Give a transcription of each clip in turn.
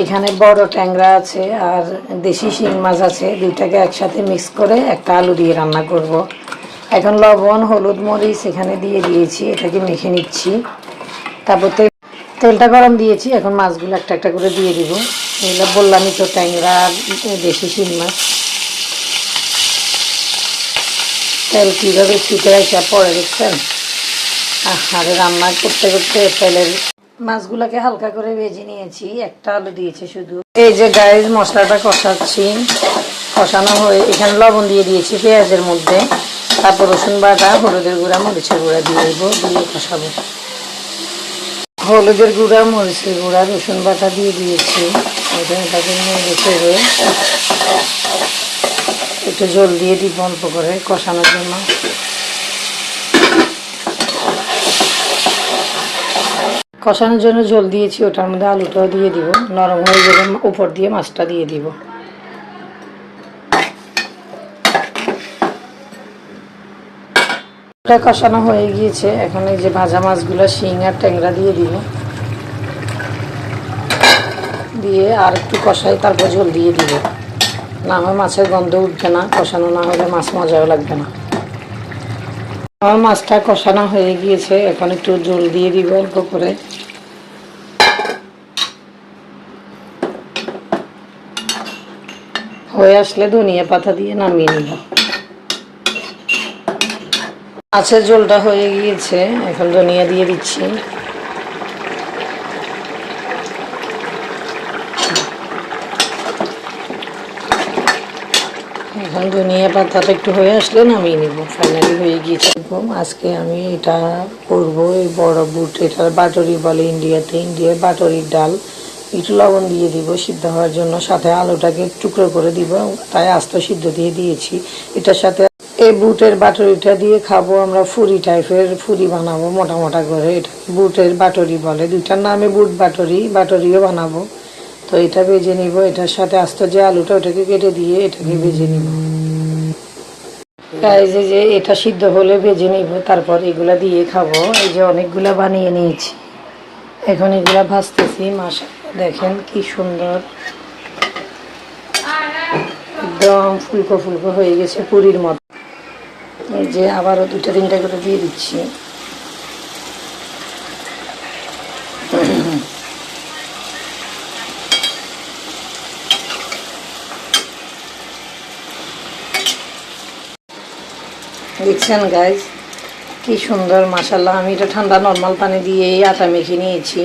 এখানে বড় ট্যাংরা আছে আর দেশি শিং মাছ আছে, দুইটাকে একসাথে মিক্স করে একটা আলু দিয়ে রান্না করব। এখন লবণ হলুদ মরিচ এখানে দিয়ে দিয়েছি, এটাকে মেখে নিচ্ছি। তারপর তেলটা গরম দিয়েছি, এখন মাছগুলো একটা একটা করে দিয়ে দিব। এগুলো বললামই তো, ট্যাংরা আর দেশি শিং মাছ। তেল কীভাবে ছিটে আসা পরে দেখছেন, আরে রান্না করতে করতে তেলের মাছগুলোকে হালকা করে ভেজে নিয়েছি, একটা আলু দিয়েছি শুধু। এই যে গাইস মশলাটা কষাচ্ছি, কষানো হয়ে এখানে লবণ দিয়ে দিয়েছি পেঁয়াজের মধ্যে, তারপর রসুন বাটা, হলুদের গুঁড়া, মরিচের গুঁড়া দিয়ে দেবো, দিয়ে কষাবো। হলুদের গুঁড়া, মরিচের গুঁড়া, রসুন বাটা দিয়ে দিয়েছি। এটাকে নেড়ে চেড়ে একটু জল দিয়ে দিব অল্প করে কষানোর জন্য। কষানোর জন্য জল দিয়েছি, ওটার মধ্যে আলুটাও দিয়ে দিব, নরম হয়ে গেলে উপর দিয়ে মাছটা দিয়ে দিব। ওটা কষানো হয়ে গিয়েছে, এখন এই যে ভাজা মাছগুলো শিং আর ট্যাংরা দিয়ে দিব, দিয়ে আর একটু কষাই, তারপর জল দিয়ে দিব। না হয় মাছের গন্ধ উঠবে না, কষানো না হলে মাছ মজাও লাগবে না। আমার মাছটা কষানো হয়ে গিয়েছে, এখন একটু জল দিয়ে দিব অল্প করে। হয়ে আসলে ধনিয়া পাতা দিয়ে নামিয়ে নিব। মাছের ঝোলটা হয়ে গিয়েছে, এখন ধনিয়া দিয়ে দিচ্ছি। এখন ধনিয়া পাতাটা একটু হয়ে আসলে নামিয়ে নিব। ফাইনালি হয়ে গিয়েছে। আজকে আমি এটা করবো, এই বড় বুট, এটা বাটরি বলে ইন্ডিয়াতে, ইন্ডিয়ার বাটরির ডাল। একটু লবণ দিয়ে দিব সিদ্ধ হওয়ার জন্য, সাথে আলুটাকে টুকরো করে দিব, তাই আস্ত সিদ্ধ দিয়ে দিয়েছি। এটার সাথে এই বুটের বাটরিটা দিয়ে খাবো আমরা, ফুরি টাইপের ফুরি বানাবো মোটা মোটা করে। এটা বুটের বাটরি বলে, দুইটার নামে বুট বাটরি, বাটরিও বানাবো। তো এটা ভেজে নিব, এটার সাথে আস্ত যে আলুটা ওটাকে কেটে দিয়ে এটাকে ভেজে নিব। এই যে এটা সিদ্ধ হলে ভেজে নিব, তারপর এগুলা দিয়ে খাবো। এই যে অনেকগুলা বানিয়ে নিয়েছি, এখন এগুলা ভাজতেছি। মাশাআল্লাহ দেখেন কি সুন্দর, একদম ফুলকো ফুলকো হয়ে গেছে পুরির মতো। এই যে আবারও দুটা তিনটা করে দিয়ে দিচ্ছি। দেখছেন গাইজ কি সুন্দর, মাশাআল্লাহ। আমি এটা ঠান্ডা নর্মাল পানি দিয়ে আটা মেখে নিয়েছি,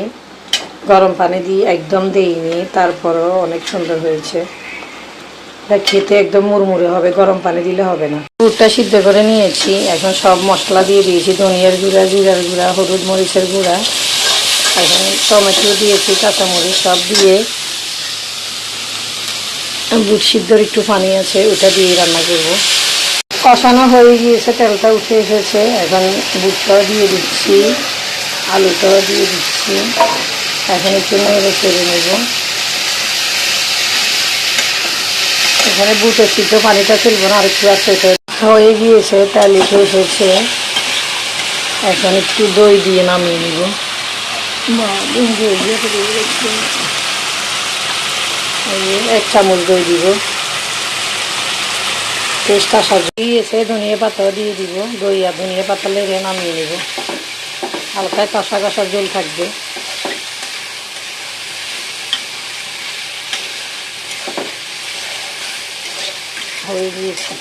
গরম পানি দিয়ে একদম দেইনি, তারপরও অনেক সুন্দর হয়েছে। এটা খেতে একদম মুড়মুড়ে হবে, গরম পানি দিলে হবে না। বুটটা সিদ্ধ করে নিয়েছি, এখন সব মশলা দিয়ে দিয়েছি, ধনিয়ার গুঁড়া, জিরার গুঁড়া, হলুদ মরিচের গুঁড়া, এখন টমেটো দিয়েছি, কাঁচামরিচ সব দিয়ে। বুট সিদ্ধর একটু পানি আছে, ওটা দিয়ে রান্না করব। কষানো হয়ে গিয়েছে, তেলটা উঠে এসেছে, এখন বুটটাও দিয়ে দিচ্ছি, আলুটাও দিয়ে দিচ্ছি। এখন একটু নেড়ে চেড়ে নেব। এখানে বুটের সিদ্ধ পানিটা ফেলবো না, আরেকটু আছে, হয়ে গিয়েছে, তেল উঠে এসেছে। এখন একটু দই দিয়ে নামিয়ে নিব। এক চামচ দই দিব, টেস্ট আসা দিয়েছে। ধনিয়া পাতাও দিয়ে দিব, দই আর ধনিয়া পাতা লেগে নামিয়ে নেব। হালকা কষা কষা জল থাকবে। হয়ে গিয়েছে।